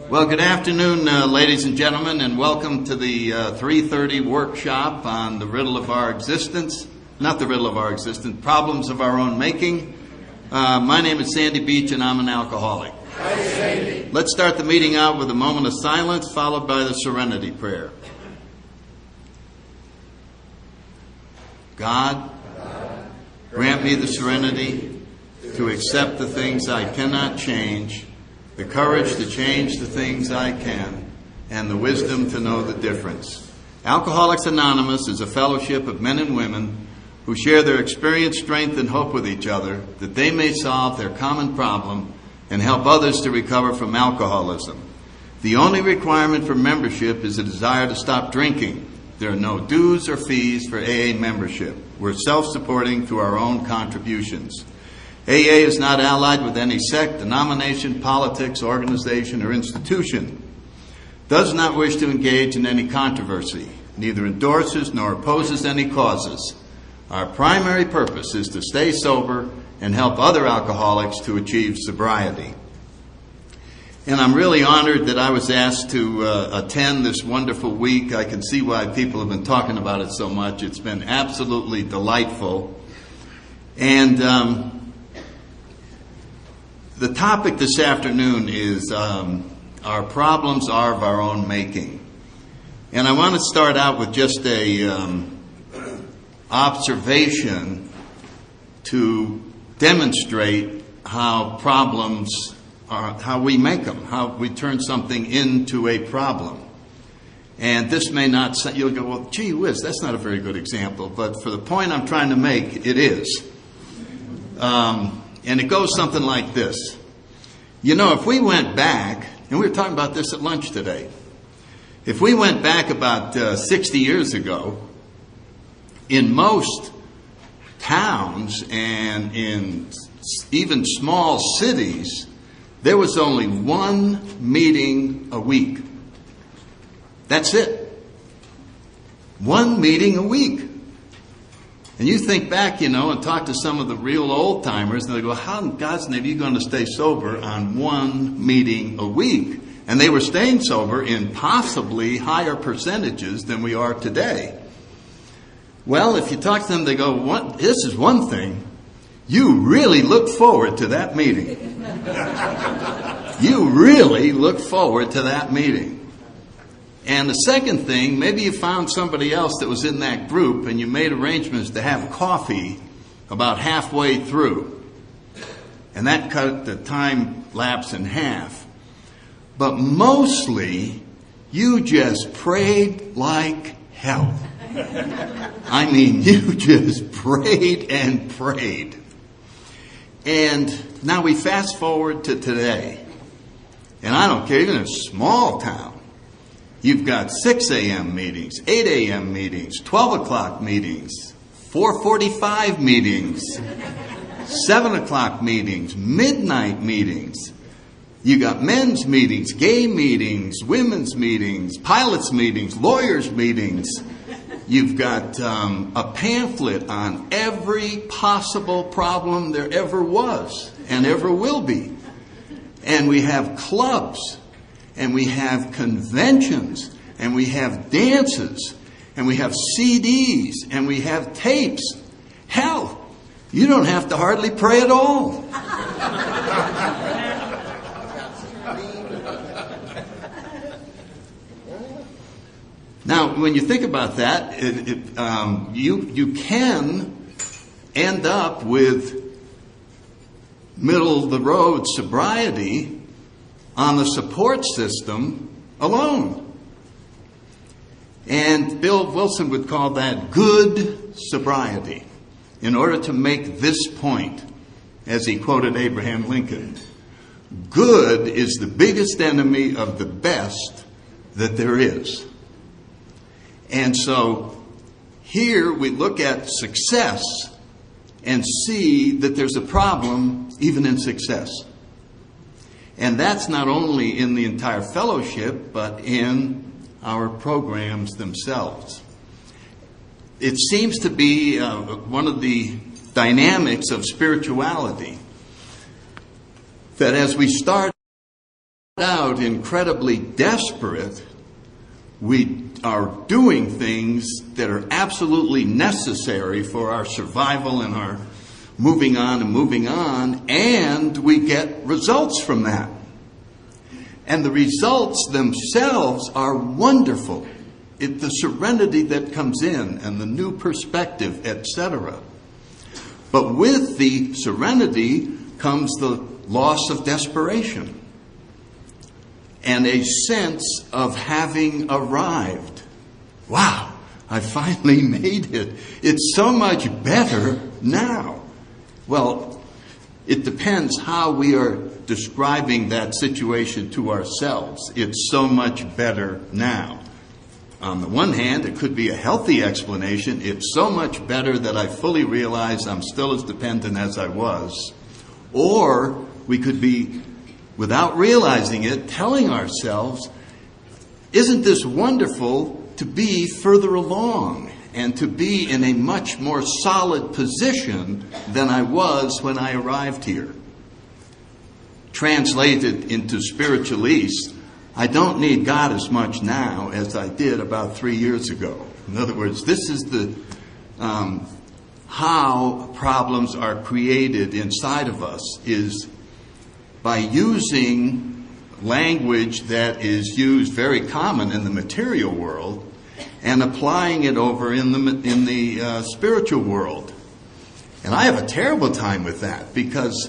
Well, good afternoon, ladies and gentlemen, and welcome to the 3:30 workshop on the riddle of our existence. Not the riddle of our existence, problems of our own making. My name is Sandy Beach, and I'm an alcoholic. Hi, Sandy. Let's start the meeting out with a moment of silence, followed by the serenity prayer. God, grant me the serenity to accept the things I cannot change, the courage to change the things I can, and the wisdom to know the difference. Alcoholics Anonymous is a fellowship of men and women who share their experience, strength, and hope with each other that they may solve their common problem and help others to recover from alcoholism. The only requirement for membership is a desire to stop drinking. There are no dues or fees for AA membership. We're self-supporting through our own contributions. AA is not allied with any sect, denomination, politics, organization, or institution. Does not wish to engage in any controversy. Neither endorses nor opposes any causes. Our primary purpose is to stay sober and help other alcoholics to achieve sobriety. And I'm really honored that I was asked to attend this wonderful week. I can see why people have been talking about it so much. It's been absolutely delightful. And the topic this afternoon is our problems are of our own making. And I want to start out with just a observation to demonstrate how problems are, how we make them, how we turn something into a problem. And this may not, you'll go, well, gee whiz, that's not a very good example. But for the point I'm trying to make, it is. And it goes something like this. You know, if we went back, and we were talking about this at lunch today, if we went back about 60 years ago, in most towns and in even small cities, there was only one meeting a week. That's it. One meeting a week. And you think back, you know, and talk to some of the real old timers, and they go, how in God's name are you going to stay sober on one meeting a week? And they were staying sober in possibly higher percentages than we are today. Well, if you talk to them, they go, this is one thing. You really look forward to that meeting. You really look forward to that meeting. And the second thing, maybe you found somebody else that was in that group and you made arrangements to have coffee about halfway through. And that cut the time lapse in half. But mostly, you just prayed like hell. I mean, you just prayed and prayed. And now we fast forward to today. And I don't care, even in a small town, you've got 6 a.m. meetings, 8 a.m. meetings, 12 o'clock meetings, 4:45 meetings, 7 o'clock meetings, midnight meetings. You got men's meetings, gay meetings, women's meetings, pilots meetings, lawyers meetings. You've got a pamphlet on every possible problem there ever was and ever will be. And we have clubs. And we have conventions, and we have dances, and we have CDs, and we have tapes. Hell, you don't have to hardly pray at all. Now, when you think about that, you can end up with middle-of-the-road sobriety on the support system alone. And Bill Wilson would call that good sobriety. In order to make this point, as he quoted Abraham Lincoln, good is the biggest enemy of the best that there is. And so here we look at success and see that there's a problem even in success. And that's not only in the entire fellowship, but in our programs themselves. It seems to be one of the dynamics of spirituality. that as we start out incredibly desperate, we are doing things that are absolutely necessary for our survival and our moving on, and we get results from that. And the results themselves are wonderful. The serenity that comes in and the new perspective, etc. But with the serenity comes the loss of desperation and a sense of having arrived. Wow, I finally made it. It's so much better now. Well, it depends how we are describing that situation to ourselves. It's so much better now. On the one hand, it could be a healthy explanation. It's so much better that I fully realize I'm still as dependent as I was. Or we could be, without realizing it, telling ourselves, isn't this wonderful to be further along and to be in a much more solid position than I was when I arrived here? Translated into spiritualese, I don't need God as much now as I did about 3 years ago. In other words, this is the how problems are created inside of us, is by using language that is used very common in the material world and applying it over in the spiritual world. And I have a terrible time with that because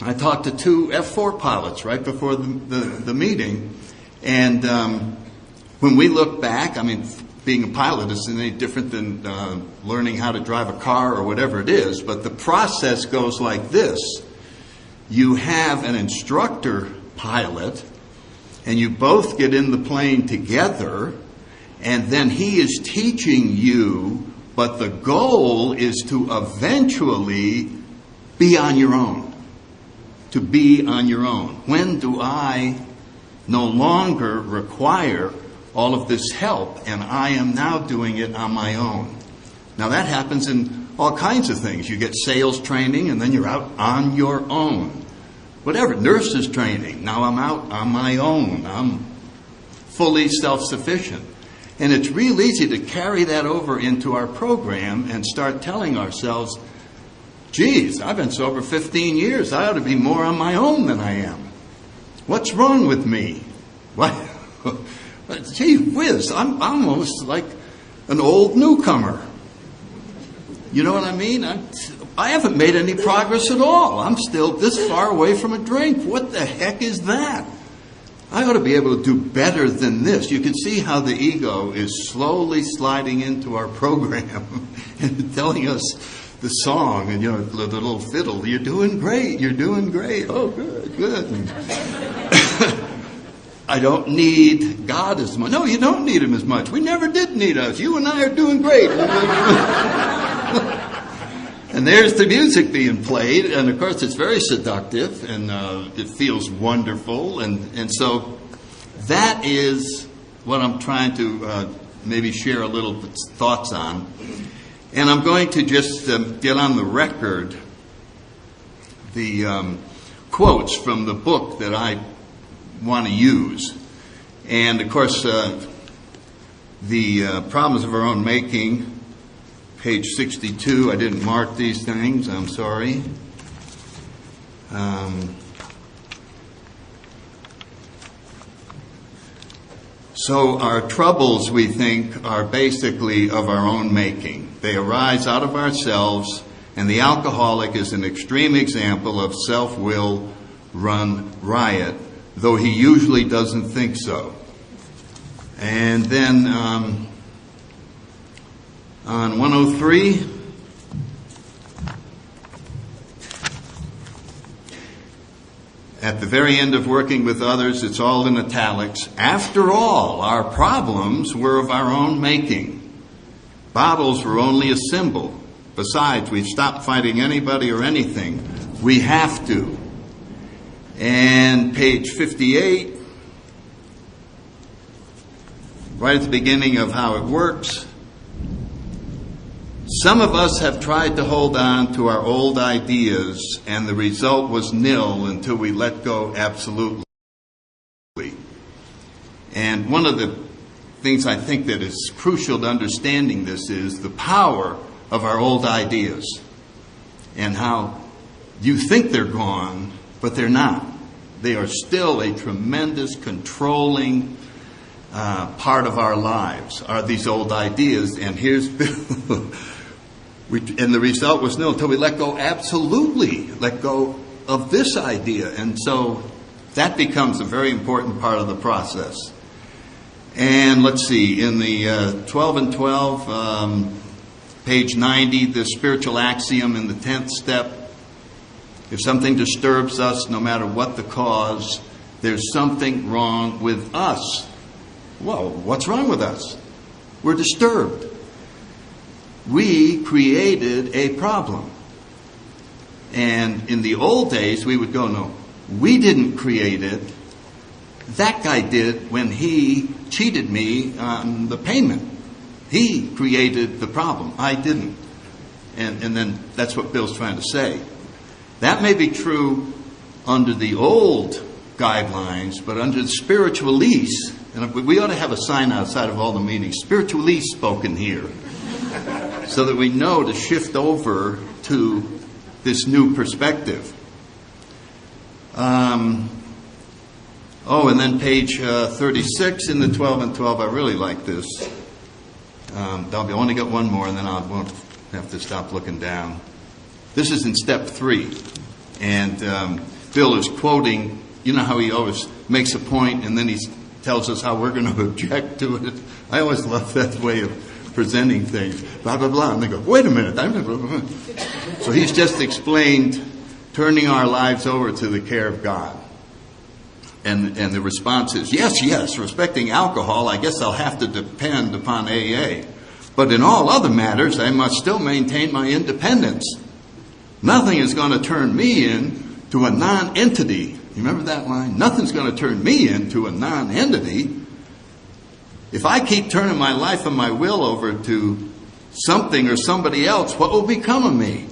I talked to 2 F4 pilots right before the meeting, and when we look back, I mean, being a pilot isn't any different than learning how to drive a car or whatever it is, but the process goes like this. You have an instructor pilot, and you both get in the plane together, and then he is teaching you, but the goal is to eventually be on your own. To be on your own. When do I no longer require all of this help, and I am now doing it on my own? Now that happens in all kinds of things. You get sales training, and then you're out on your own. Whatever, nurses training, now I'm out on my own. I'm fully self-sufficient. And it's real easy to carry that over into our program and start telling ourselves, geez, I've been sober 15 years. I ought to be more on my own than I am. What's wrong with me? What? Gee whiz, I'm almost like an old newcomer. You know what I mean? I haven't made any progress at all. I'm still this far away from a drink. What the heck is that? I ought to be able to do better than this. You can see how the ego is slowly sliding into our program and telling us the song, and the little fiddle, you're doing great, you're doing great. Oh, good. I don't need God as much. No, you don't need Him as much. We never did need us. You and I are doing great. And there's the music being played, and of course it's very seductive, and it feels wonderful, and so that is what I'm trying to maybe share a little thoughts on. And I'm going to just get on the record the quotes from the book that I want to use. And, of course, the Problems of Our Own Making, page 62. I didn't mark these things. I'm sorry. So our troubles, we think, are basically of our own making. They arise out of ourselves, and the alcoholic is an extreme example of self-will run riot, though he usually doesn't think so. And then on 103, at the very end of working with others, it's all in italics. After all, our problems were of our own making. Bottles were only a symbol. Besides, we've stopped fighting anybody or anything. We have to. And page 58, right at the beginning of how it works, Some of us have tried to hold on to our old ideas, and the result was nil until we let go absolutely. And one of the things I think that is crucial to understanding this is the power of our old ideas and how you think they're gone, but they're not. They are still a tremendous controlling part of our lives, are these old ideas. And here's and the result was nil until we let go absolutely, let go of this idea. And so that becomes a very important part of the process. And let's see, in the 12 and 12, page 90, the spiritual axiom in the 10th step, if something disturbs us, no matter what the cause, there's something wrong with us. Well, what's wrong with us? We're disturbed. We created a problem. And in the old days, we would go, no, we didn't create it. That guy did when he cheated me on the payment. He created the problem. I didn't. And then that's what Bill's trying to say. That may be true under the old guidelines, but under the spiritualese, and we ought to have a sign outside of all the meetings, spiritualese spoken here, so that we know to shift over to this new perspective. And then page 36 in the 12 and 12, I really like this. I only got one more, and then I won't have to stop looking down. This is in step 3, and Bill is quoting, you know how he always makes a point, and then he tells us how we're going to object to it. I always love that way of presenting things, blah, blah, blah, and they go, wait a minute. So he's just explained turning our lives over to the care of God. And the response is, yes, respecting alcohol, I guess I'll have to depend upon AA. But in all other matters, I must still maintain my independence. Nothing is going to turn me into a non-entity. You remember that line? Nothing's going to turn me into a non-entity. If I keep turning my life and my will over to something or somebody else, what will become of me?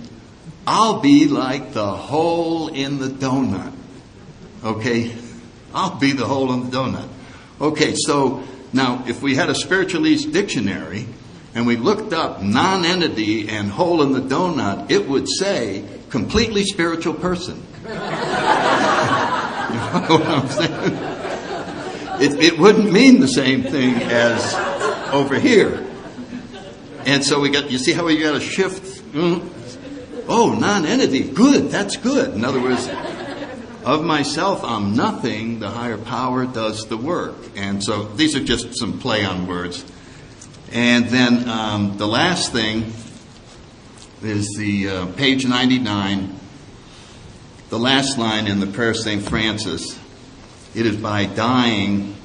I'll be like the hole in the donut. Okay? I'll be the hole in the donut. Okay, so now if we had a spiritualese dictionary and we looked up non-entity and hole in the donut, it would say completely spiritual person. You know what I'm saying? It wouldn't mean the same thing as over here. And so you see how we got to shift? Oh, non-entity, good, that's good. In other words, of myself, I'm nothing, the higher power does the work. And so these are just some play on words. And then the last thing is the page 99, the last line in the prayer of St. Francis. It is by dying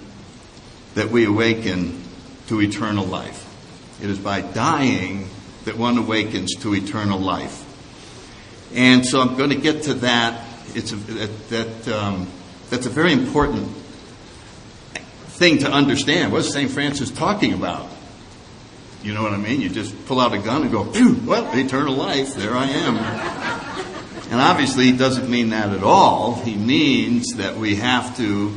that we awaken to eternal life. It is by dying that one awakens to eternal life. And so I'm going to get to that. That's a very important thing to understand. What's St. Francis talking about? You know what I mean? You just pull out a gun and go, well, eternal life, there I am. And obviously he doesn't mean that at all. He means that we have to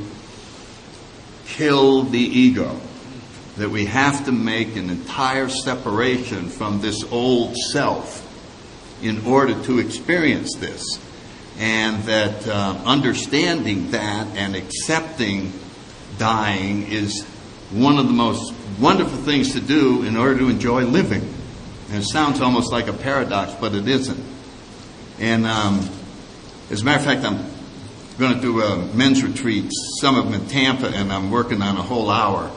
kill the ego. That we have to make an entire separation from this old self in order to experience this. And that understanding that and accepting dying is one of the most wonderful things to do in order to enjoy living. And it sounds almost like a paradox, but it isn't. And as a matter of fact, I'm going to do a men's retreat, some of them in Tampa, and I'm working on a whole hour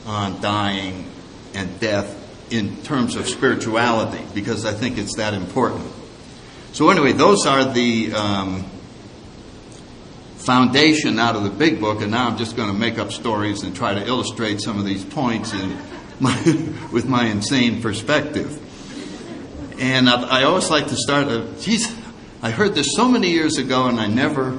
on dying and death in terms of spirituality, because I think it's that important. So anyway, those are the foundation out of the big book, and now I'm just going to make up stories and try to illustrate some of these points with my insane perspective. And I always like to start, I heard this so many years ago, and I never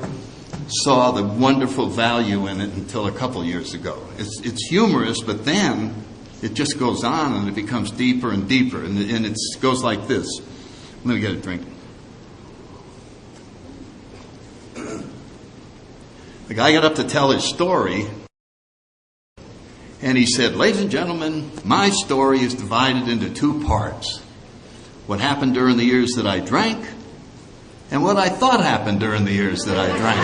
saw the wonderful value in it until a couple years ago. It's humorous, but then it just goes on and it becomes deeper and deeper. And it goes like this. Let me get a drink. The guy got up to tell his story, and he said, "Ladies and gentlemen, my story is divided into two parts. What happened during the years that I drank, and what I thought happened during the years that I drank."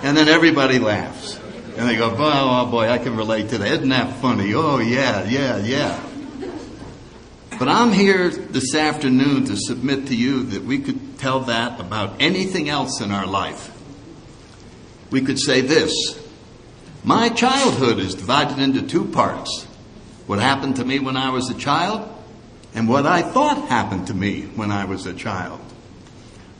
And then everybody laughs. And they go, "Oh boy, I can relate to that. Isn't that funny? Oh, yeah. But I'm here this afternoon to submit to you that we could tell that about anything else in our life. We could say this: my childhood is divided into two parts. What happened to me when I was a child, and what I thought happened to me when I was a child.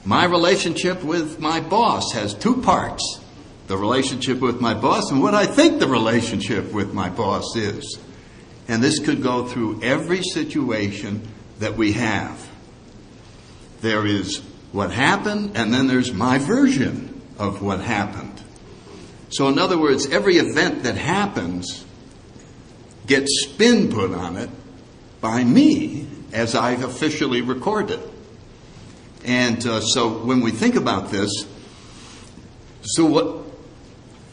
My relationship with my boss has two parts: the relationship with my boss and what I think the relationship with my boss is." And this could go through every situation that we have. There is what happened, and then there's my version of what happened. So in other words, every event that happens gets spin put on it by me as I've officially recorded. And so when we think about this,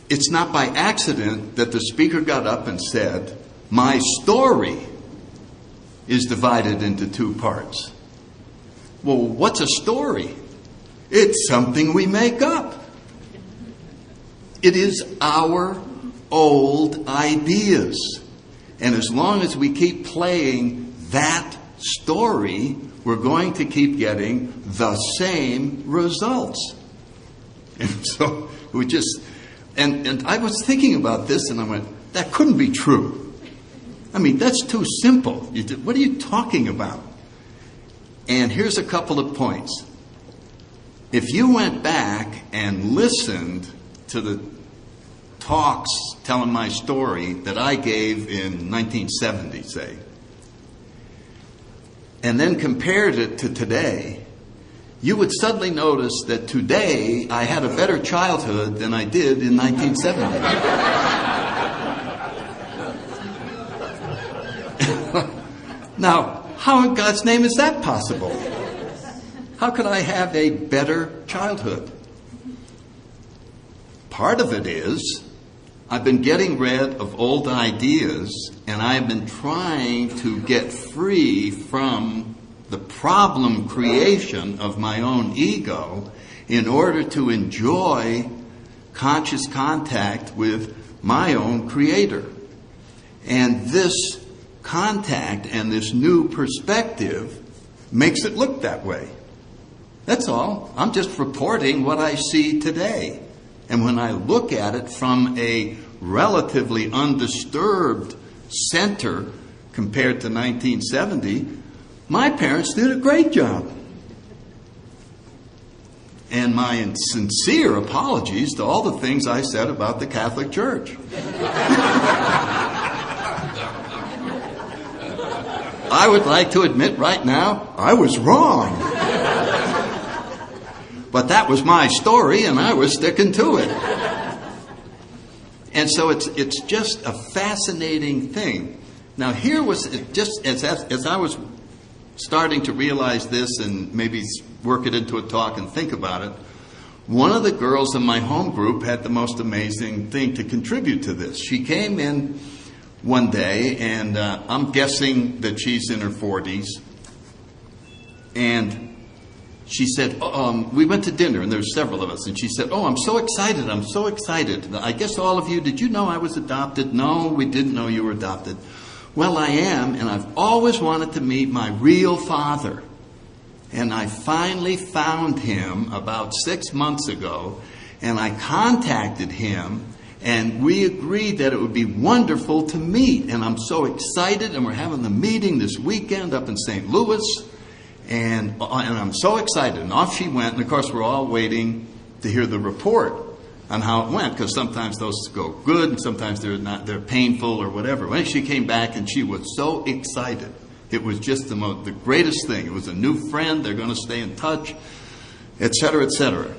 it's not by accident that the speaker got up and said, "My story is divided into two parts." Well, what's a story? It's something we make up. It is our old ideas. And as long as we keep playing that story, we're going to keep getting the same results. And so we just, and I was thinking about this and I went, that couldn't be true. I mean, that's too simple. What are you talking about? And here's a couple of points. If you went back and listened to the talks telling my story that I gave in 1970, say, and then compared it to today, you would suddenly notice that today I had a better childhood than I did in 1970. Now, how in God's name is that possible? How could I have a better childhood? Part of it is I've been getting rid of old ideas, and I've been trying to get free from the problem creation of my own ego in order to enjoy conscious contact with my own creator. And this contact and this new perspective makes it look that way. That's all. I'm just reporting what I see today. And when I look at it from a relatively undisturbed center compared to 1970, my parents did a great job. And my sincere apologies to all the things I said about the Catholic Church. I would like to admit right now, I was wrong. But that was my story, and I was sticking to it. And so it's just a fascinating thing. Now here was, just as I was starting to realize this and maybe work it into a talk and think about it, one of the girls in my home group had the most amazing thing to contribute to this. She came in one day, and I'm guessing that she's in her 40s, and she said, we went to dinner, and there were several of us, and she said, I'm so excited. I guess all of you, did you know I was adopted? No, we didn't know you were adopted. Well, I am, and I've always wanted to meet my real father. And I finally found him about 6 months ago, and I contacted him, and we agreed that it would be wonderful to meet. And I'm so excited, and we're having the meeting this weekend up in St. Louis. And I'm so excited. And off she went. And, of course, we're all waiting to hear the report on how it went, because sometimes those go good and sometimes they're painful or whatever. When she came back, and she was so excited. It was just the greatest thing. It was a new friend. They're going to stay in touch, et cetera, et cetera.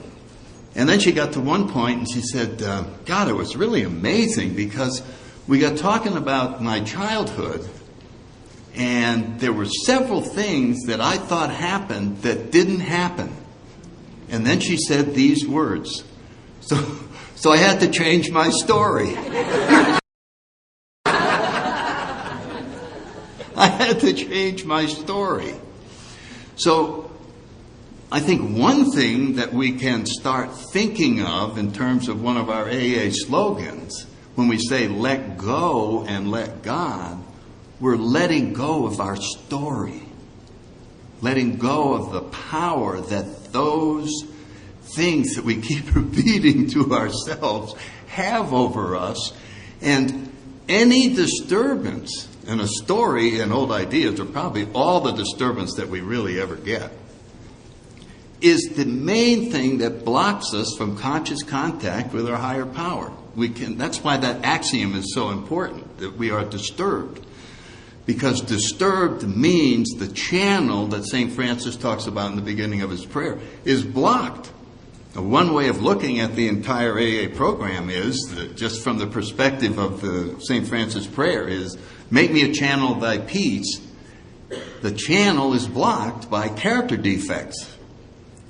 And then she got to one point, and she said, God, it was really amazing, because we got talking about my childhood, and there were several things that I thought happened that didn't happen. And then she said these words. So I had to change my story. I had to change my story. So I think one thing that we can start thinking of in terms of one of our AA slogans, when we say let go and let God, we're letting go of our story. Letting go of the power that those things that we keep repeating to ourselves have over us. And any disturbance in a story and old ideas are probably all the disturbance that we really ever get, is the main thing that blocks us from conscious contact with our higher power. That's why that axiom is so important, that we are disturbed. Because disturbed means the channel that St. Francis talks about in the beginning of his prayer is blocked. Now, one way of looking at the entire AA program is, that just from the perspective of the St. Francis prayer, is make me a channel of thy peace. The channel is blocked by character defects.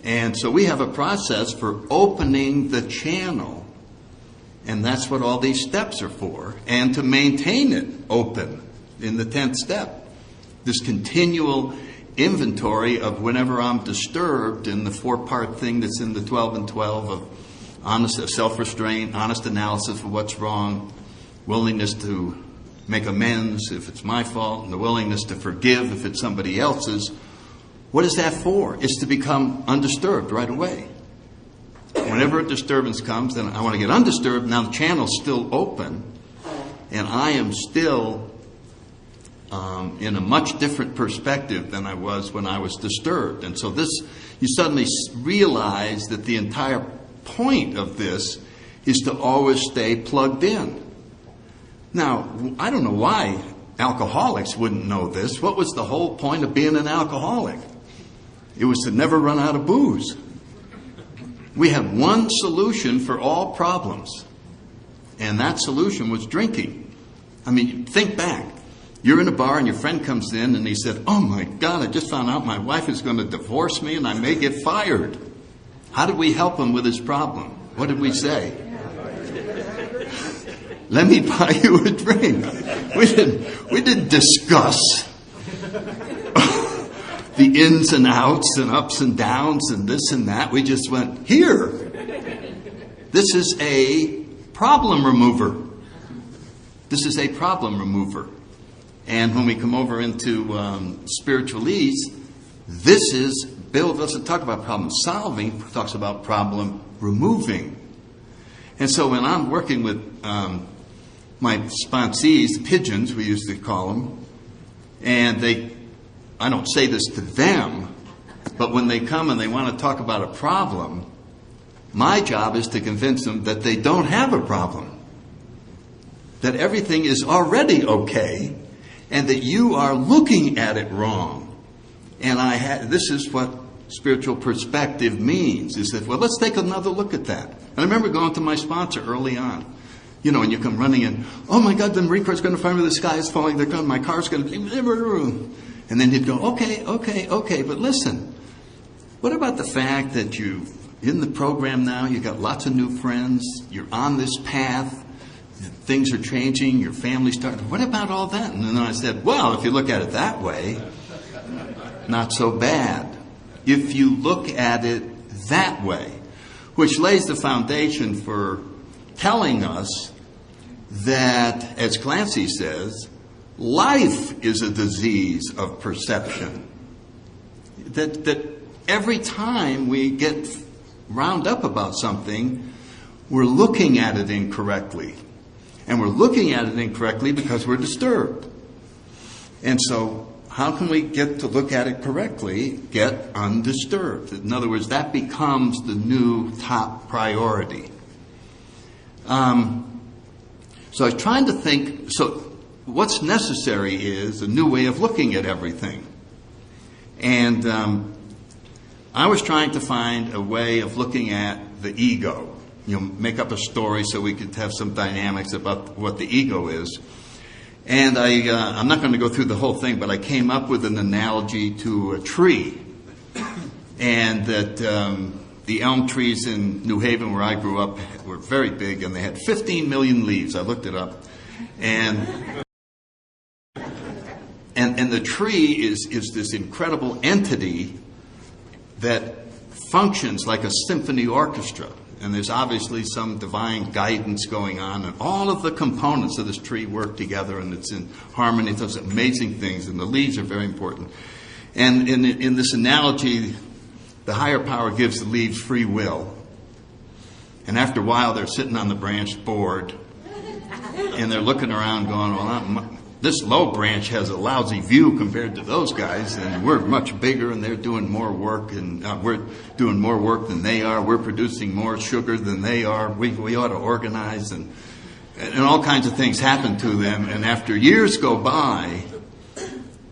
And so we have a process for opening the channel. And that's what all these steps are for. And to maintain it open in the 10th step. This continual inventory of whenever I'm disturbed in the 4-part thing that's in the 12 and 12 of honest self-restraint, honest analysis of what's wrong, willingness to make amends if it's my fault, and the willingness to forgive if it's somebody else's. What is that for? It's to become undisturbed right away. Whenever a disturbance comes, then I want to get undisturbed. Now the channel's still open, and I am still in a much different perspective than I was when I was disturbed. And so this, you suddenly realize that the entire point of this is to always stay plugged in. Now, I don't know why alcoholics wouldn't know this. What was the whole point of being an alcoholic? It was to never run out of booze. We had one solution for all problems, and that solution was drinking. I mean, think back. You're in a bar and your friend comes in and he said, "Oh my God, I just found out my wife is going to divorce me and I may get fired." How did we help him with his problem? What did we say? "Let me buy you a drink." We didn't discuss the ins and outs and ups and downs and this and that. We just went, "Here, this is a problem remover. This is a problem remover." And when we come over into spiritualese, this is, Bill doesn't talk about problem solving, he talks about problem removing. And so when I'm working with my sponsees, pigeons we used to call them, and I don't say this to them, but when they come and they want to talk about a problem, my job is to convince them that they don't have a problem, that everything is already okay, and that you are looking at it wrong. And this is what spiritual perspective means, is that, well, let's take another look at that. And I remember going to my sponsor early on, and you come running in, "Oh my God, the Marine Corps is going to find me, the sky is falling, my car's going to be..." And then he'd go, okay, but listen, what about the fact that in the program now, you've got lots of new friends, you're on this path, things are changing, your family's starting. What about all that? And then I said, well, if you look at it that way, not so bad. If you look at it that way, which lays the foundation for telling us that, as Clancy says, life is a disease of perception. That every time we get wound up about something, we're looking at it incorrectly. And we're looking at it incorrectly because we're disturbed. And so, how can we get to look at it correctly? Get undisturbed. In other words, that becomes the new top priority. So I was trying to think, so what's necessary is a new way of looking at everything. And I was trying to find a way of looking at the ego. make up a story so we could have some dynamics about what the ego is. And I'm not going to go through the whole thing, but I came up with an analogy to a tree. And that the elm trees in New Haven, where I grew up, were very big, and they had 15 million leaves. I looked it up. And the tree is this incredible entity that functions like a symphony orchestra. And there's obviously some divine guidance going on, and all of the components of this tree work together, and it's in harmony. It does amazing things, and the leaves are very important. And in this analogy, the higher power gives the leaves free will. And after a while, they're sitting on the branch bored, and they're looking around going, well, this low branch has a lousy view compared to those guys, and we're much bigger, and they're doing more work, and we're doing more work than they are. We're producing more sugar than they are. We ought to organize, and all kinds of things happen to them. And after years go by,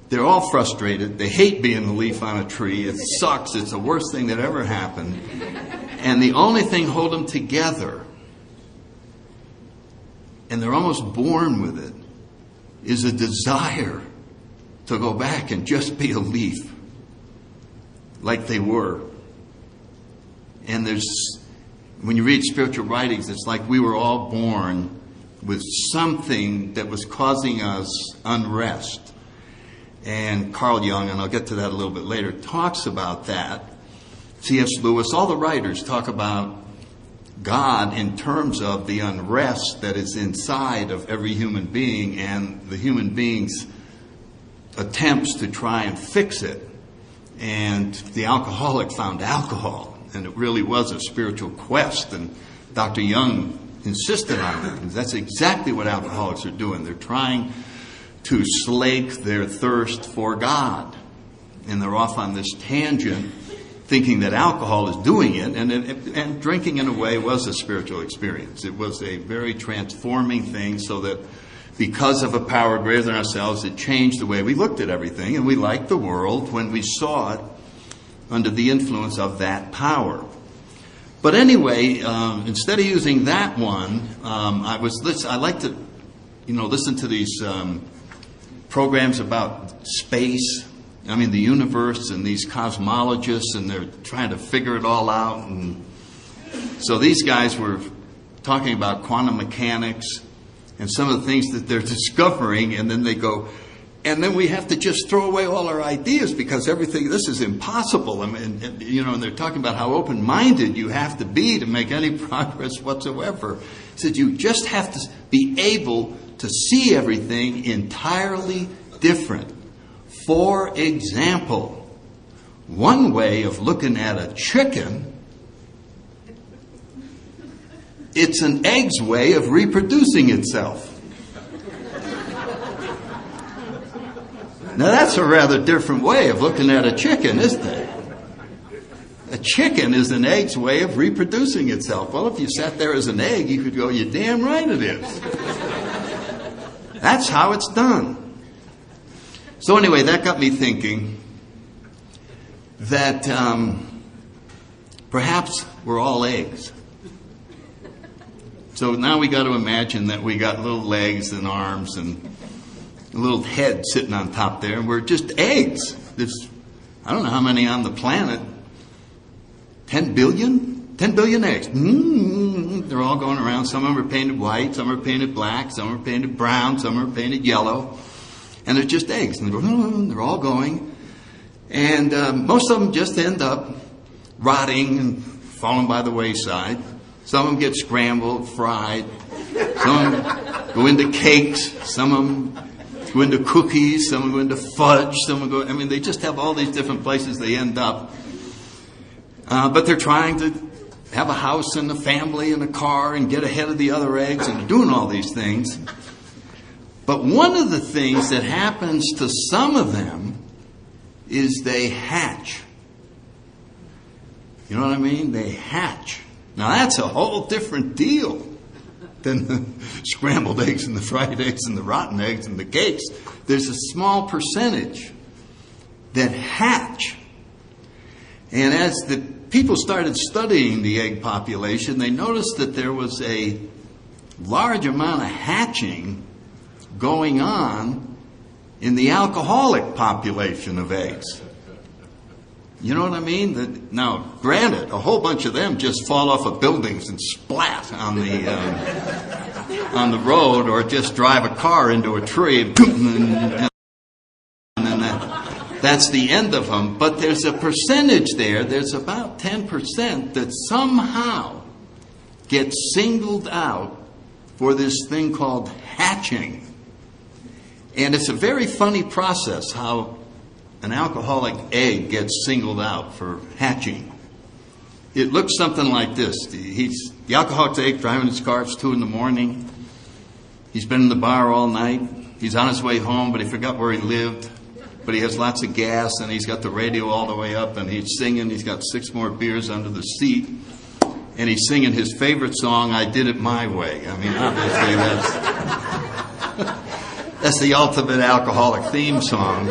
they're all frustrated. They hate being a leaf on a tree. It sucks. It's the worst thing that ever happened. And the only thing holding them together, and they're almost born with it, is a desire to go back and just be a leaf like they were. And when you read spiritual writings, it's like we were all born with something that was causing us unrest. And Carl Jung, and I'll get to that a little bit later, talks about that. C.S. Lewis, all the writers talk about God in terms of the unrest that is inside of every human being and the human being's attempts to try and fix it. And the alcoholic found alcohol, and it really was a spiritual quest, and Dr. Jung insisted on it. And that's exactly what alcoholics are doing. They're trying to slake their thirst for God, and they're off on this tangent thinking that alcohol is doing it, and drinking in a way was a spiritual experience. It was a very transforming thing, so that because of a power greater than ourselves, it changed the way we looked at everything, and we liked the world when we saw it under the influence of that power. But anyway, instead of using that one, I like to, listen to these programs about space. I mean, the universe, and these cosmologists, and they're trying to figure it all out. And so these guys were talking about quantum mechanics and some of the things that they're discovering, and then they go, and then we have to just throw away all our ideas because this is impossible. I mean, and they're talking about how open-minded you have to be to make any progress whatsoever. He said you just have to be able to see everything entirely different. For example, one way of looking at a chicken, it's an egg's way of reproducing itself. Now that's a rather different way of looking at a chicken, isn't it? A chicken is an egg's way of reproducing itself. Well, if you sat there as an egg, you could go, you're damn right it is. That's how it's done. So anyway, that got me thinking that perhaps we're all eggs. So now we got to imagine that we got little legs and arms and a little head sitting on top there, and we're just eggs. There's, I don't know how many on the planet. 10 billion? 10 billion eggs. They're all going around. Some of them are painted white, some are painted black, some are painted brown, some are painted yellow. And they're just eggs. And they're all going. And most of them just end up rotting and falling by the wayside. Some of them get scrambled, fried. Some of them go into cakes. Some of them go into cookies. Some of them go into fudge. They just have all these different places they end up. But they're trying to have a house and a family and a car and get ahead of the other eggs, and they're doing all these things. But one of the things that happens to some of them is they hatch. You know what I mean? They hatch. Now that's a whole different deal than the scrambled eggs and the fried eggs and the rotten eggs and the cakes. There's a small percentage that hatch. And as the people started studying the egg population, they noticed that there was a large amount of hatching going on in the alcoholic population of eggs. You know what I mean? Now, granted, a whole bunch of them just fall off of buildings and splat on the road, or just drive a car into a tree and then that's the end of them. But there's a percentage there. There's about 10% that somehow gets singled out for this thing called hatching. And it's a very funny process how an alcoholic egg gets singled out for hatching. It looks something like this. The alcoholic's egg driving his car, it's 2 a.m. He's been in the bar all night. He's on his way home, but he forgot where he lived. But he has lots of gas, and he's got the radio all the way up, and he's singing. He's got 6 more beers under the seat. And he's singing his favorite song, I Did It My Way. I mean, obviously that's the ultimate alcoholic theme song.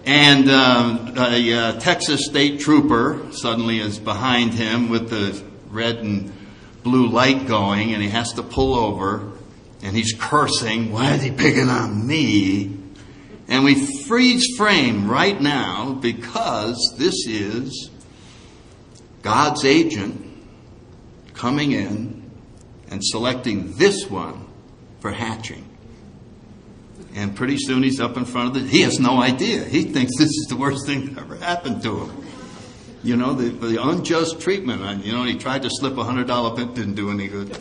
And a Texas state trooper suddenly is behind him with the red and blue light going, and he has to pull over, and he's cursing, why is he picking on me? And we freeze frame right now because this is God's agent coming in and selecting this one for hatching. And pretty soon he's up in front of he has no idea. He thinks this is the worst thing that ever happened to him. You know, the unjust treatment. You know, he tried to slip $100 bill, didn't do any good.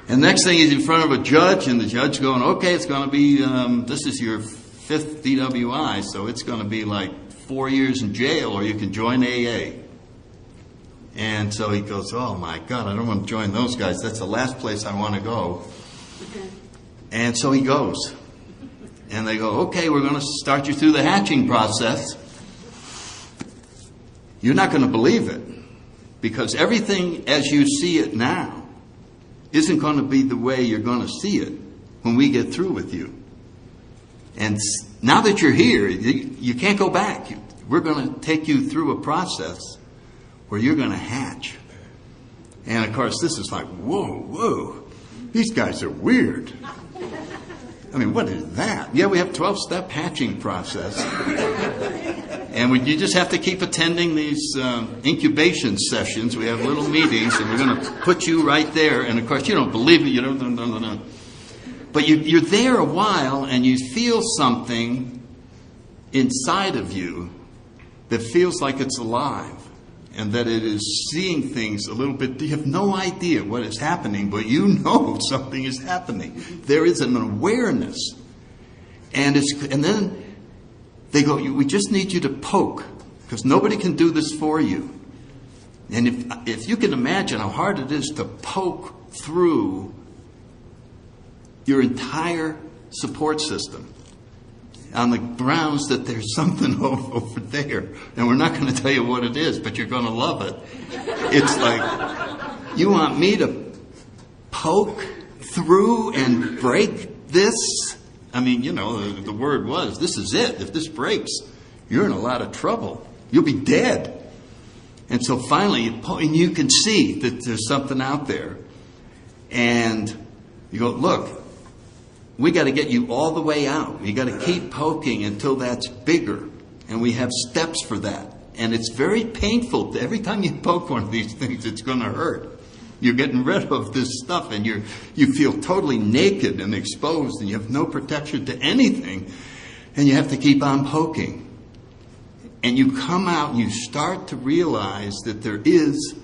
And next thing he's in front of a judge, and the judge going, okay, it's going to be, this is your 5th DWI, so it's going to be like 4 years in jail, or you can join AA. And so he goes, oh my God, I don't want to join those guys. That's the last place I want to go. And so he goes. And they go, okay, we're going to start you through the hatching process. You're not going to believe it, because everything as you see it now isn't going to be the way you're going to see it when we get through with you. And now that you're here, you can't go back. We're going to take you through a process where you're going to hatch. And of course, this is like, whoa, these guys are weird. I mean, what is that? Yeah, we have 12-step hatching process. And you just have to keep attending these incubation sessions. We have little meetings, and we're going to put you right there. And of course, you don't believe it. You don't. But you're there a while, and you feel something inside of you that feels like it's alive, and that it is seeing things a little bit. You have no idea what is happening, but you know something is happening. There is an awareness, and then they go, we just need you to poke, because nobody can do this for you. And if you can imagine how hard it is to poke through your entire support system on the grounds that there's something over there, and we're not going to tell you what it is, but you're going to love it. It's like, you want me to poke through and break this? I mean, you know, the word was, this is it. If this breaks, you're in a lot of trouble. You'll be dead. And so finally, and you can see that there's something out there. And you go, look, we got to get you all the way out. You got to keep poking until that's bigger. And we have steps for that. And it's very painful. Every time you poke one of these things, it's going to hurt. You're getting rid of this stuff, and you feel totally naked and exposed, and you have no protection to anything, and you have to keep on poking. And you come out and you start to realize that there is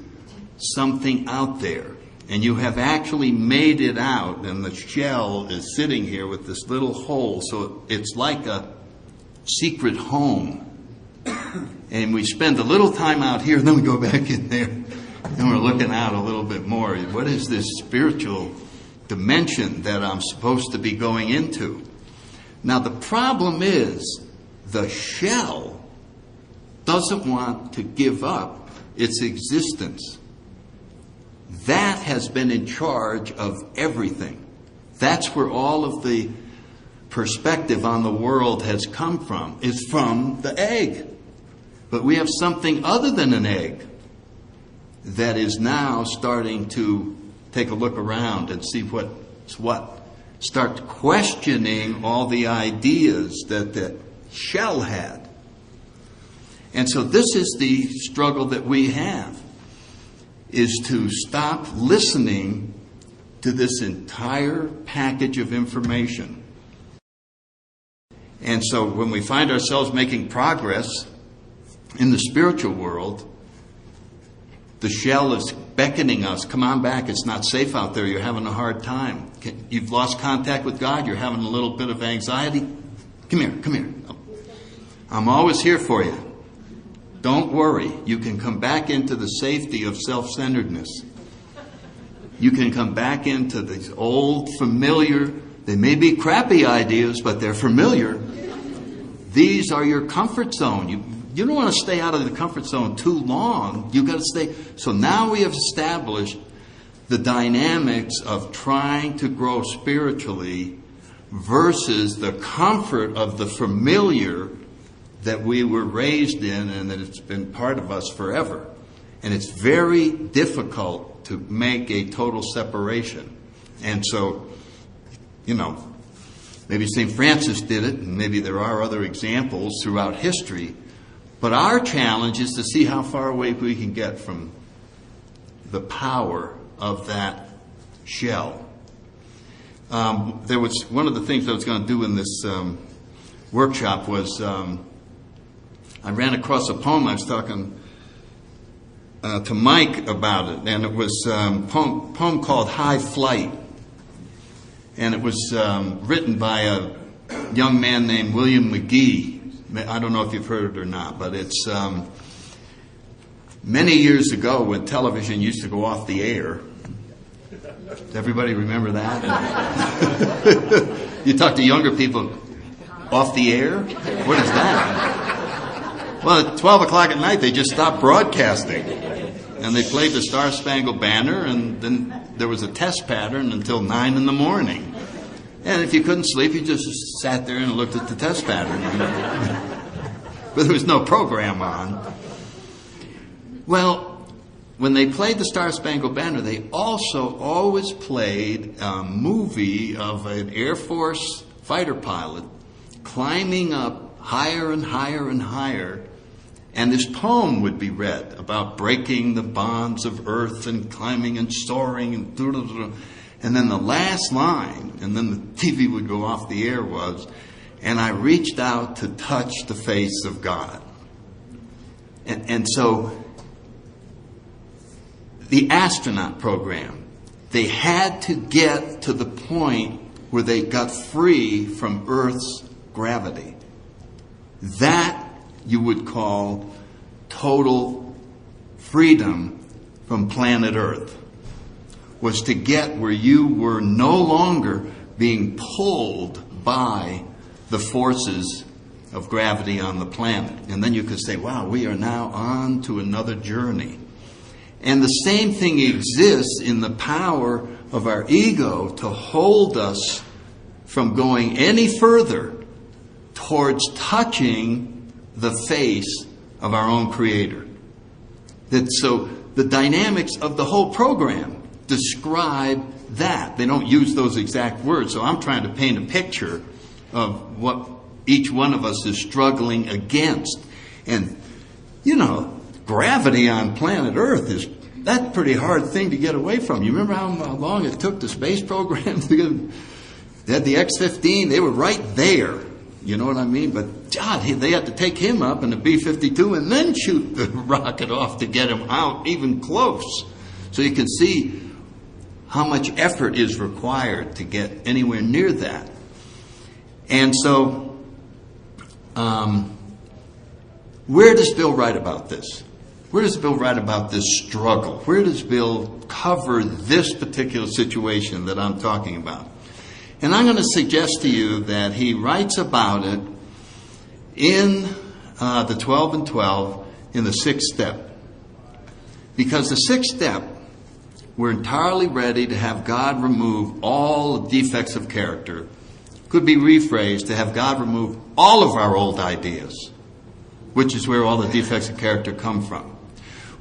something out there, and you have actually made it out, and the shell is sitting here with this little hole, so it's like a secret home. And we spend a little time out here, and then we go back in there. And we're looking out a little bit more. What is this spiritual dimension that I'm supposed to be going into? Now, the problem is the shell doesn't want to give up its existence. That has been in charge of everything. That's where all of the perspective on the world has come from, is from the egg. But we have something other than an egg that is now starting to take a look around and see what's what. Start questioning all the ideas that the shell had. And so this is the struggle that we have, is to stop listening to this entire package of information. And so when we find ourselves making progress in the spiritual world, the shell is beckoning us, come on back, it's not safe out there, you're having a hard time. You've lost contact with God, you're having a little bit of anxiety. Come here. I'm always here for you. Don't worry, you can come back into the safety of self-centeredness. You can come back into these old, familiar, they may be crappy ideas, but they're familiar. These are your comfort zone. You don't want to stay out of the comfort zone too long. You've got to stay. So now we have established the dynamics of trying to grow spiritually versus the comfort of the familiar that we were raised in and that it's been part of us forever. And it's very difficult to make a total separation. And so, maybe St. Francis did it, and maybe there are other examples throughout history. But our challenge is to see how far away we can get from the power of that shell. There was one of the things I was going to do in this workshop was I ran across a poem. I was talking to Mike about it, and it was a poem called High Flight. And it was written by a young man named William McGee. I don't know if you've heard it or not, but it's many years ago when television used to go off the air. Does everybody remember that? You talk to younger people, off the air? What is that? Well, at 12 o'clock at night, they just stopped broadcasting. And they played the Star Spangled Banner, and then there was a test pattern until 9 in the morning. And if you couldn't sleep, you just sat there and looked at the test pattern. But there was no program on. Well, when they played the Star Spangled Banner, they also always played a movie of an Air Force fighter pilot climbing up higher and higher and higher. And this poem would be read about breaking the bonds of earth and climbing and soaring and then the last line, and then the TV would go off the air, was, and I reached out to touch the face of God. And so the astronaut program, they had to get to the point where they got free from Earth's gravity. That you would call total freedom from planet Earth, was to get where you were no longer being pulled by the forces of gravity on the planet. And then you could say, wow, we are now on to another journey. And the same thing exists in the power of our ego to hold us from going any further towards touching the face of our own Creator. So the dynamics of the whole program describe that. They don't use those exact words. So I'm trying to paint a picture of what each one of us is struggling against. And, gravity on planet Earth that's a pretty hard thing to get away from. You remember how long it took the space program to get... They had the X-15, they were right there. You know what I mean? But God, they had to take him up in the B-52 and then shoot the rocket off to get him out even close. So you can see how much effort is required to get anywhere near that. And so, where does Bill write about this? Where does Bill write about this struggle? Where does Bill cover this particular situation that I'm talking about? And I'm going to suggest to you that he writes about it in the 12 and 12 in the 6th step. Because the 6th step, we're entirely ready to have God remove all defects of character. Could be rephrased to have God remove all of our old ideas. which is where all the defects of character come from.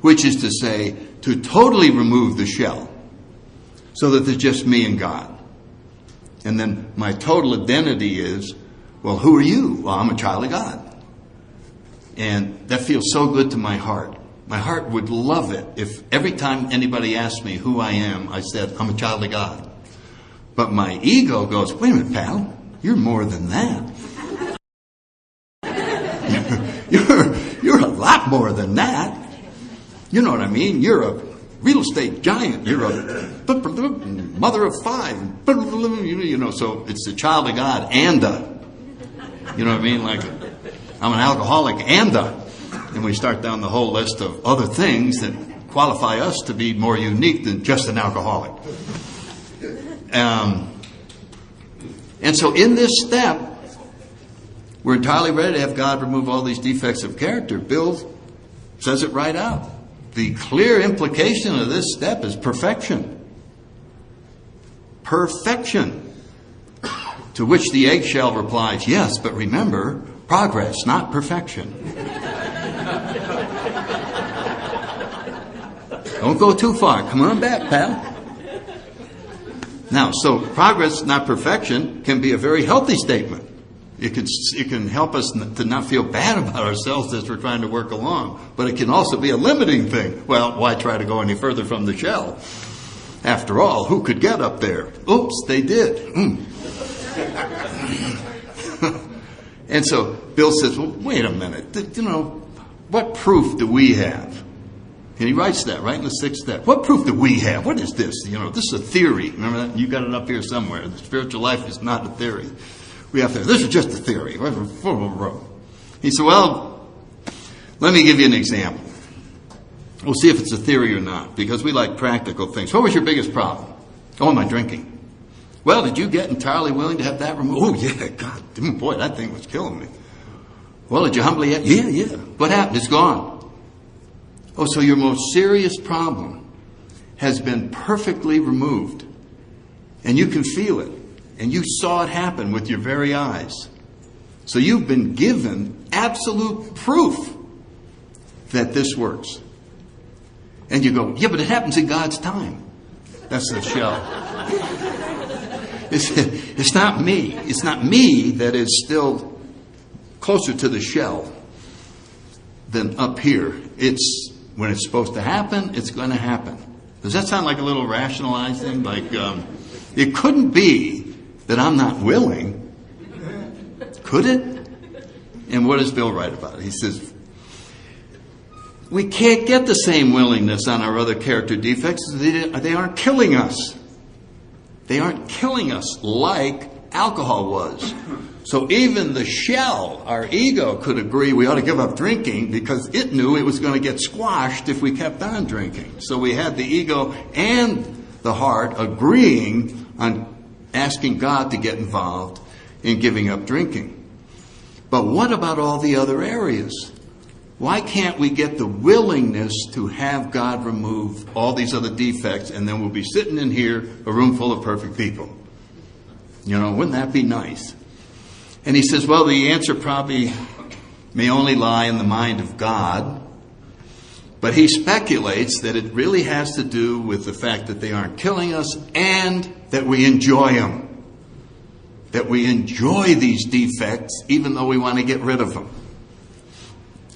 Which is to say, to totally remove the shell so that there's just me and God. And then my total identity is, well, who are you? Well, I'm a child of God. And that feels so good to my heart. My heart would love it if every time anybody asked me who I am, I said, I'm a child of God. But my ego goes, wait a minute, pal, you're more than that. You're a lot more than that. You know what I mean? You're a real estate giant. You're a mother of 5. You know, so it's the child of God and you know what I mean? Like, I'm an alcoholic and we start down the whole list of other things that qualify us to be more unique than just an alcoholic. And so in this step, we're entirely ready to have God remove all these defects of character. Bill says it right out. The clear implication of this step is perfection. Perfection. To which the eggshell replies, yes, but remember, progress, not perfection. Don't go too far. Come on back, pal. Now, so progress, not perfection, can be a very healthy statement. It can help us to not feel bad about ourselves as we're trying to work along. But it can also be a limiting thing. Well, why try to go any further from the shell? After all, who could get up there? Oops, they did. And so Bill says, well, wait a minute. You know, what proof do we have? And he writes that right in the 6th step. What proof do we have? What is this? You know, this is a theory. Remember that? You got it up here somewhere. The spiritual life is not a theory. We have to, this is just a theory. He said, well, let me give you an example. We'll see if it's a theory or not, because we like practical things. What was your biggest problem? Oh, my drinking. Well, did you get entirely willing to have that removed? Oh, yeah, God, boy, that thing was killing me. Well, did you humbly? Yeah. What happened? It's gone. Oh, so your most serious problem has been perfectly removed. And you can feel it. And you saw it happen with your very eyes. So you've been given absolute proof that this works. And you go, yeah, but it happens in God's time. That's the shell. It's not me. It's not me that is still closer to the shell than up here. It's when it's supposed to happen, it's going to happen. Does that sound like a little rationalizing? Like, it couldn't be that I'm not willing. Could it? And what does Bill write about it? He says, we can't get the same willingness on our other character defects. They aren't killing us. They aren't killing us like alcohol was. So even the shell, our ego, could agree we ought to give up drinking because it knew it was going to get squashed if we kept on drinking. So we had the ego and the heart agreeing on asking God to get involved in giving up drinking. But what about all the other areas? Why can't we get the willingness to have God remove all these other defects, and then we'll be sitting in here, a room full of perfect people? You know, wouldn't that be nice? And he says, well, the answer probably may only lie in the mind of God. But he speculates that it really has to do with the fact that they aren't killing us and that we enjoy them. That we enjoy these defects even though we want to get rid of them.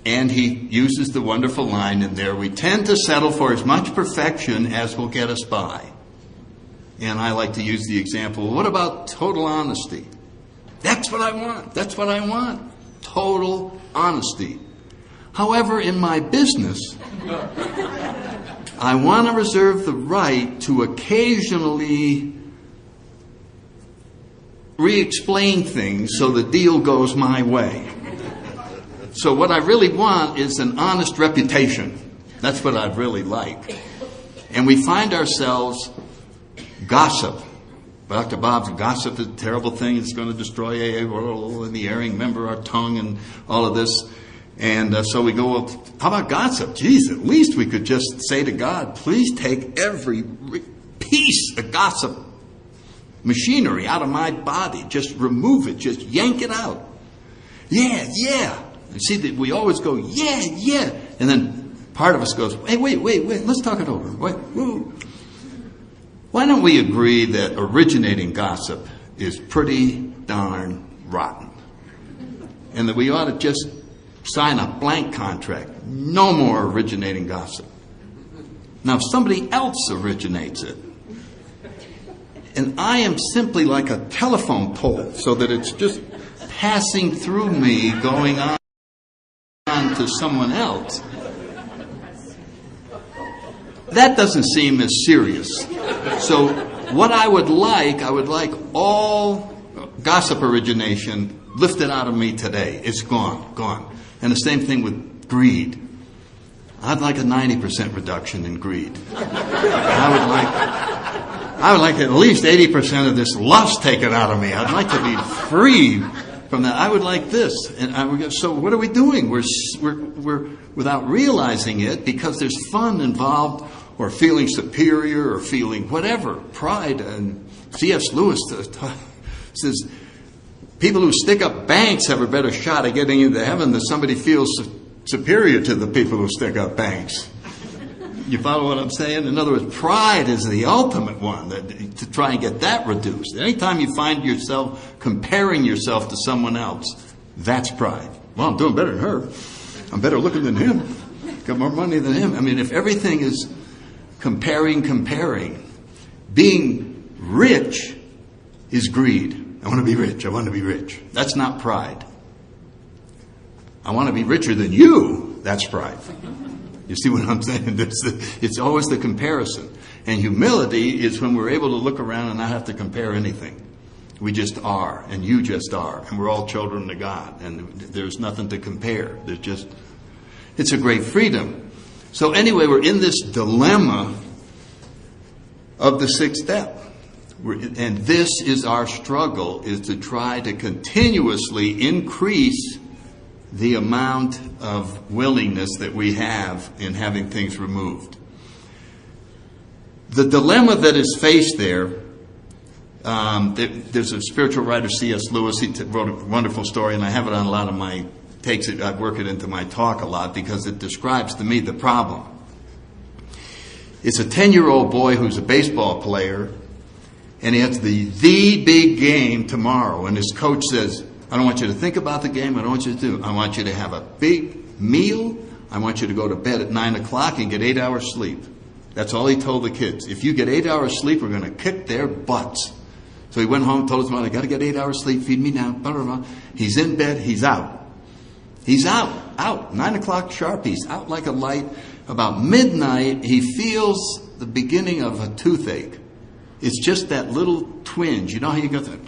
And he uses the wonderful line in there, we tend to settle for as much perfection as will get us by. And I like to use the example, what about total honesty? That's what I want. That's what I want. Total honesty. However, in my business, I want to reserve the right to occasionally re-explain things so the deal goes my way. So what I really want is an honest reputation. That's what I'd really like. And we find ourselves gossip. Dr. Bob's gossip is a terrible thing. It's going to destroy AA, the erring member, our tongue, and all of this. And so we go, well, how about gossip? Geez, at least we could just say to God, please take every piece of gossip machinery out of my body. Just remove it. Just yank it out. Yeah. And see that we always go, yeah, yeah. And then part of us goes, hey, wait, let's talk it over. Wait, whoa. Why don't we agree that originating gossip is pretty darn rotten? And that we ought to just sign a blank contract. No more originating gossip. Now, if somebody else originates it, and I am simply like a telephone pole, so that it's just passing through me, going on to someone else, that doesn't seem as serious. So what I would like all gossip origination lifted out of me today. It's gone. And the same thing with greed. I'd like a 90% reduction in greed. I would like at least 80% of this lust taken out of me. I'd like to be free from that. I would like this. And so what are we doing? We're without realizing it, because there's fun involved, or feeling superior, or feeling whatever, pride. And C.S. Lewis says, people who stick up banks have a better shot at getting into heaven than somebody feels superior to the people who stick up banks. You follow what I'm saying? In other words, pride is the ultimate one, to try and get that reduced. Anytime you find yourself comparing yourself to someone else, that's pride. Well, I'm doing better than her. I'm better looking than him. Got more money than him. I mean, if everything is comparing, being rich is greed. I want to be rich. That's not pride. I want to be richer than you. That's pride. You see what I'm saying? It's always the comparison. And humility is when we're able to look around and not have to compare anything. We just are, and you just are, and we're all children of God, and there's nothing to compare. It's a great freedom. So anyway, we're in this dilemma of the sixth step. And this is our struggle, is to try to continuously increase the amount of willingness that we have in having things removed. The dilemma that is faced there, there's a spiritual writer, C.S. Lewis. He wrote a wonderful story, and I have it on a lot of my takes. I work it into my talk a lot because it describes to me the problem. It's a 10-year-old boy who's a baseball player, and he has the big game tomorrow, and his coach says, I don't want you to think about the game. I don't want you to do. I want you to have a big meal. I want you to go to bed at 9 o'clock and get 8 hours sleep. That's all he told the kids. If you get 8 hours sleep, we're going to kick their butts. So he went home, told his mother, I got to get 8 hours sleep. Feed me now. Blah, blah, blah. He's in bed. He's out. He's out. 9 o'clock sharp. He's out like a light. About midnight, he feels the beginning of a toothache. It's just that little twinge. You know how you go that?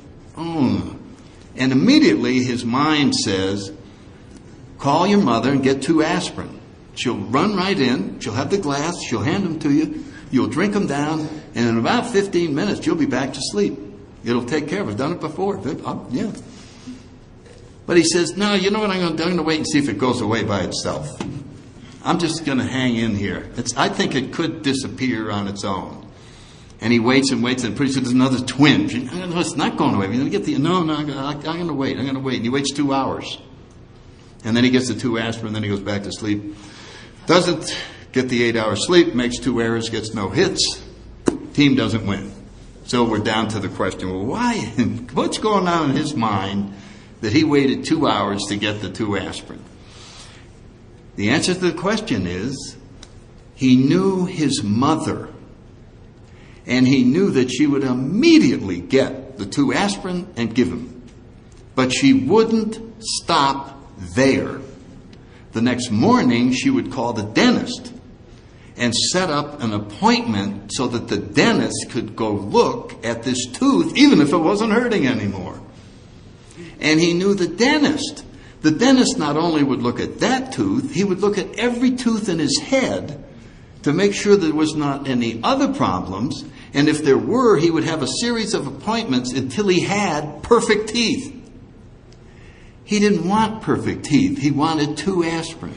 And immediately his mind says, call your mother and get 2 aspirin. She'll run right in. She'll have the glass. She'll hand them to you. You'll drink them down. And in about 15 minutes, you'll be back to sleep. It'll take care of it. I've done it before. Yeah. But he says, no, you know what I'm going to do? I'm going to wait and see if it goes away by itself. I'm just going to hang in here. I think it could disappear on its own. And he waits, and pretty soon there's another twinge. No, it's not going away. You're going to get no, I'm going to wait. And he waits 2 hours. And then he gets the 2 aspirin, and then he goes back to sleep. Doesn't get the 8 hours sleep, makes 2 errors, gets no hits. Team doesn't win. So we're down to the question, well, why? What's going on in his mind that he waited 2 hours to get the 2 aspirin? The answer to the question is, he knew his mother. And he knew that she would immediately get the 2 aspirin and give him. But she wouldn't stop there. The next morning, she would call the dentist and set up an appointment so that the dentist could go look at this tooth, even if it wasn't hurting anymore. And he knew the dentist. The dentist not only would look at that tooth, he would look at every tooth in his head to make sure there was not any other problems. And if there were, he would have a series of appointments until he had perfect teeth. He didn't want perfect teeth. He wanted 2 aspirin.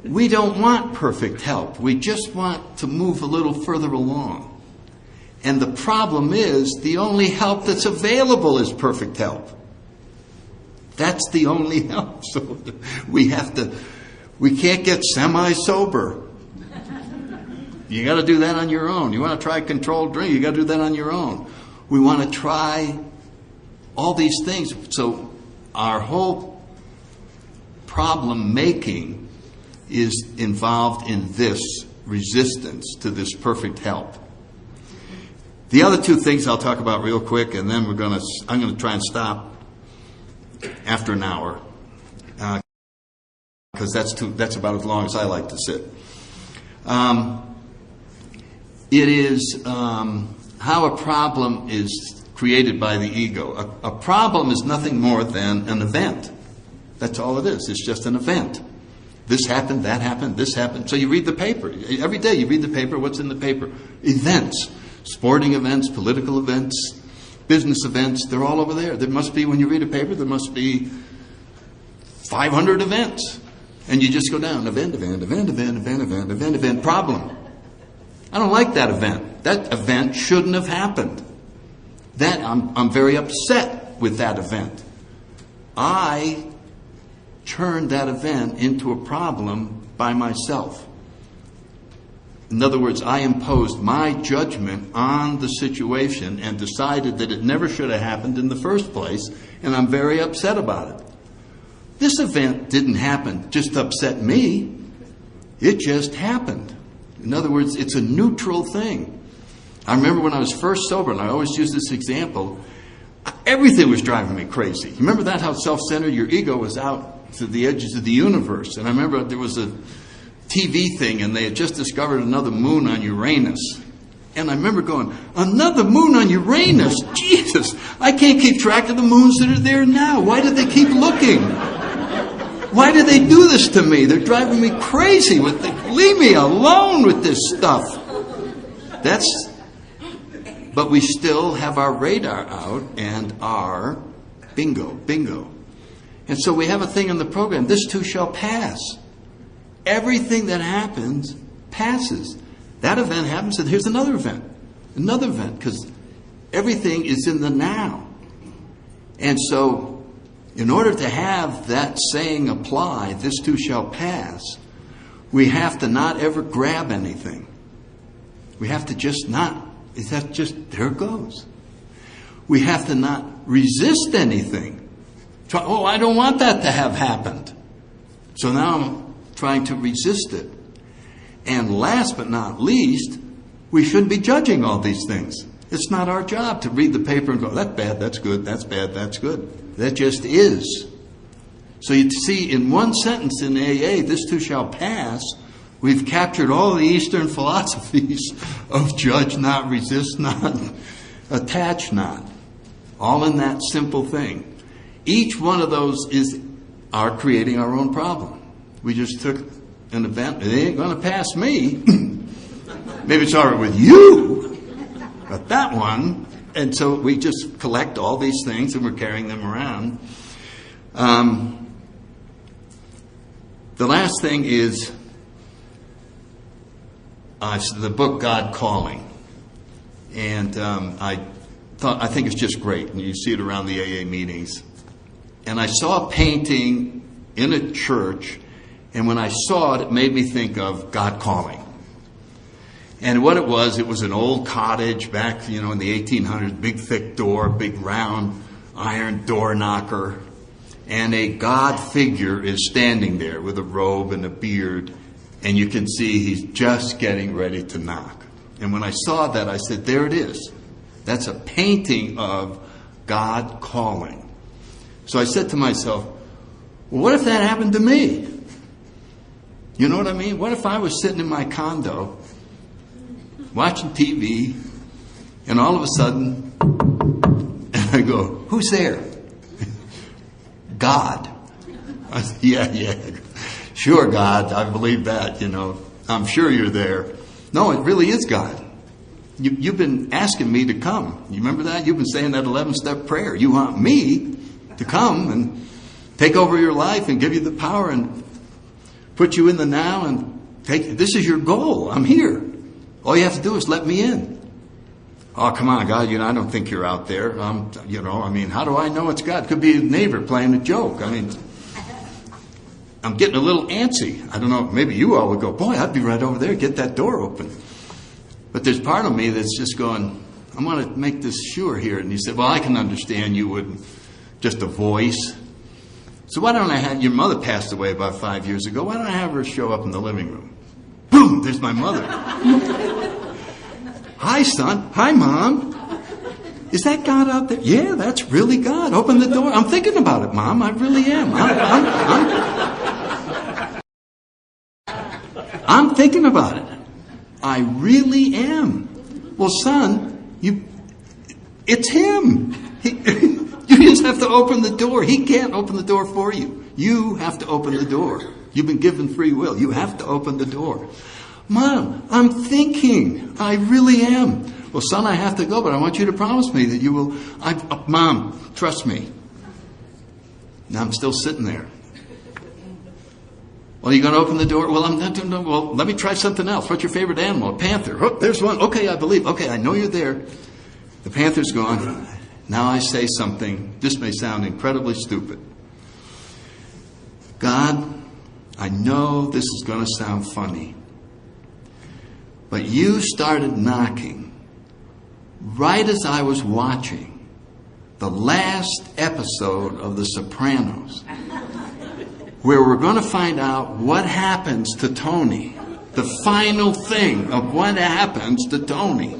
We don't want perfect health. We just want to move a little further along. And the problem is, the only help that's available is perfect health. That's the only help. So we can't get semi-sober. You got to do that on your own. You want to try controlled drink, you got to do that on your own. We want to try all these things. So our whole problem making is involved in this resistance to this perfect help. The other two things I'll talk about real quick, and then I'm going to try and stop after an hour, because that's about as long as I like to sit. It is how a problem is created by the ego. A problem is nothing more than an event. That's all it is. It's just an event. This happened, that happened, this happened. So you read the paper. Every day you read the paper. What's in the paper? Events. Sporting events, political events, business events. They're all over there. There must be, when you read a paper, there must be 500 events. And you just go down. Event, problem. I don't like that event. That event shouldn't have happened. I'm very upset with that event. I turned that event into a problem by myself. In other words, I imposed my judgment on the situation and decided that it never should have happened in the first place, and I'm very upset about it. This event didn't happen just to upset me. It just happened. In other words, it's a neutral thing. I remember when I was first sober, and I always use this example, everything was driving me crazy. You remember that, how self-centered your ego was out to the edges of the universe? And I remember there was a TV thing, and they had just discovered another moon on Uranus. And I remember going, another moon on Uranus? Jesus, I can't keep track of the moons that are there now. Why did they keep looking? Why did they do this to me? They're driving me crazy. Leave me alone with this stuff. But we still have our radar out and our bingo. And so we have a thing in the program, this too shall pass. Everything that happens passes. That event happens, and here's another event, because everything is in the now. And so, in order to have that saying apply, this too shall pass, we have to not ever grab anything. We have to just not, there it goes. We have to not resist anything. I don't want that to have happened. So now I'm trying to resist it. And last but not least, we shouldn't be judging all these things. It's not our job to read the paper and go, that's bad, that's good, that's bad, that's good. That just is. So you see, in one sentence in AA, this too shall pass, we've captured all the Eastern philosophies of judge not, resist not, attach not. All in that simple thing. Each one of those is our creating our own problem. We just took an event, it ain't going to pass me. Maybe it's all right with you, but that one. And so we just collect all these things and we're carrying them around. The last thing is the book God Calling. And I think it's just great. And you see it around the AA meetings. And I saw a painting in a church, and when I saw it made me think of God Calling. And what it was an old cottage back, in the 1800s, big thick door, big round iron door knocker, and a God figure is standing there with a robe and a beard, and you can see he's just getting ready to knock. And when I saw that, I said, there it is. That's a painting of God calling. So I said to myself, well, what if that happened to me? You know what I mean? What if I was sitting in my condo watching TV, and all of a sudden, I go, who's there? God. I said, yeah. Sure, God, I believe that, I'm sure you're there. No, it really is God. You've been asking me to come. You remember that? You've been saying that 11-step prayer. You want me to come and take over your life and give you the power and put you in the now and this is your goal. I'm here. All you have to do is let me in. Oh, come on, God, I don't think you're out there. How do I know it's God? Could be a neighbor playing a joke. I'm getting a little antsy. I don't know, maybe you all would go, boy, I'd be right over there, get that door open. But there's part of me that's just going, I want to make this sure here. And he said, well, I can understand you wouldn't, just a voice. So why don't I have, your mother passed away about 5 years ago, why don't I have her show up in the living room? Boom, there's my mother. Hi, son. Hi, Mom. Is that God out there? Yeah, that's really God. Open the door. I'm thinking about it, Mom. I really am. I'm thinking about it. I really am. Well, son, it's him. You just have to open the door. He can't open the door for you. You have to open the door. You've been given free will. You have to open the door. Mom, I'm thinking. I really am. Well, son, I have to go, but I want you to promise me that you will. Mom, trust me. Now I'm still sitting there. Well, are you going to open the door? Well, I'm not doing. Well, let me try something else. What's your favorite animal? A panther. Oh, there's one. Okay, I believe. Okay, I know you're there. The panther's gone. Now I say something. This may sound incredibly stupid. God, I know this is going to sound funny, but you started knocking right as I was watching the last episode of The Sopranos, where we're going to find out what happens to Tony, the final thing of what happens to Tony.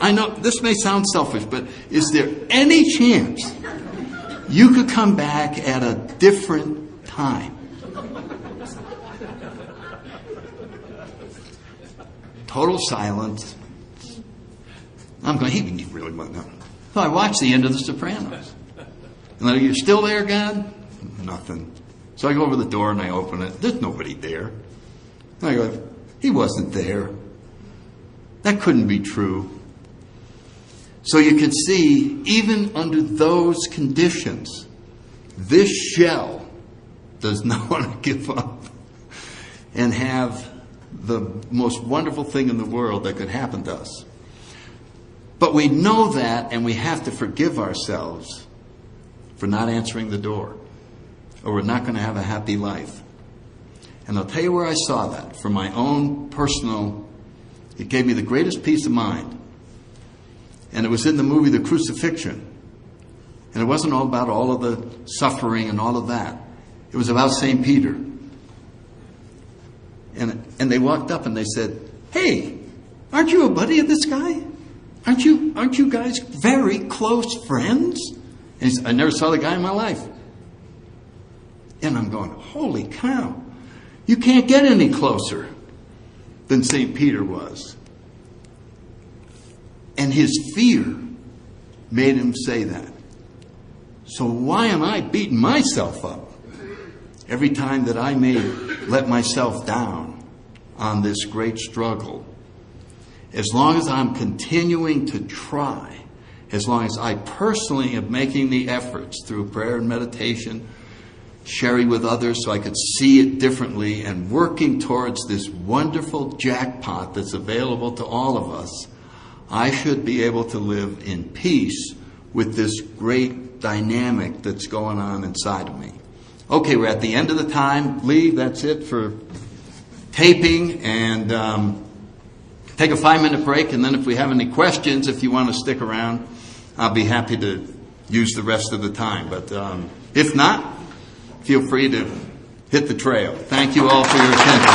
I know this may sound selfish, but is there any chance you could come back at a different time? Total silence. I'm going, he really won't know. So I watched the end of The Sopranos. And then, you're still there, God? Nothing. So I go over the door and I open it. There's nobody there. And I go, he wasn't there. That couldn't be true. So you can see, even under those conditions, this shell does not want to give up and have the most wonderful thing in the world that could happen to us. But we know that, and we have to forgive ourselves for not answering the door, or we're not going to have a happy life. And I'll tell you where I saw that. For my own personal, it gave me the greatest peace of mind. And it was in the movie The Crucifixion. And it wasn't all about all of the suffering and all of that. It was about St. Peter. And they walked up and they said, hey, aren't you a buddy of this guy? Aren't you guys very close friends? And he said, I never saw the guy in my life. And I'm going, holy cow. You can't get any closer than St. Peter was. And his fear made him say that. So why am I beating myself up every time that I may let myself down on this great struggle? As long as I'm continuing to try, as long as I personally am making the efforts through prayer and meditation, sharing with others so I could see it differently, and working towards this wonderful jackpot that's available to all of us, I should be able to live in peace with this great dynamic that's going on inside of me. Okay, we're at the end of the time. Lee, that's it for taping, and take a 5-minute break, and then if we have any questions, if you want to stick around, I'll be happy to use the rest of the time. But if not, feel free to hit the trail. Thank you all for your attention.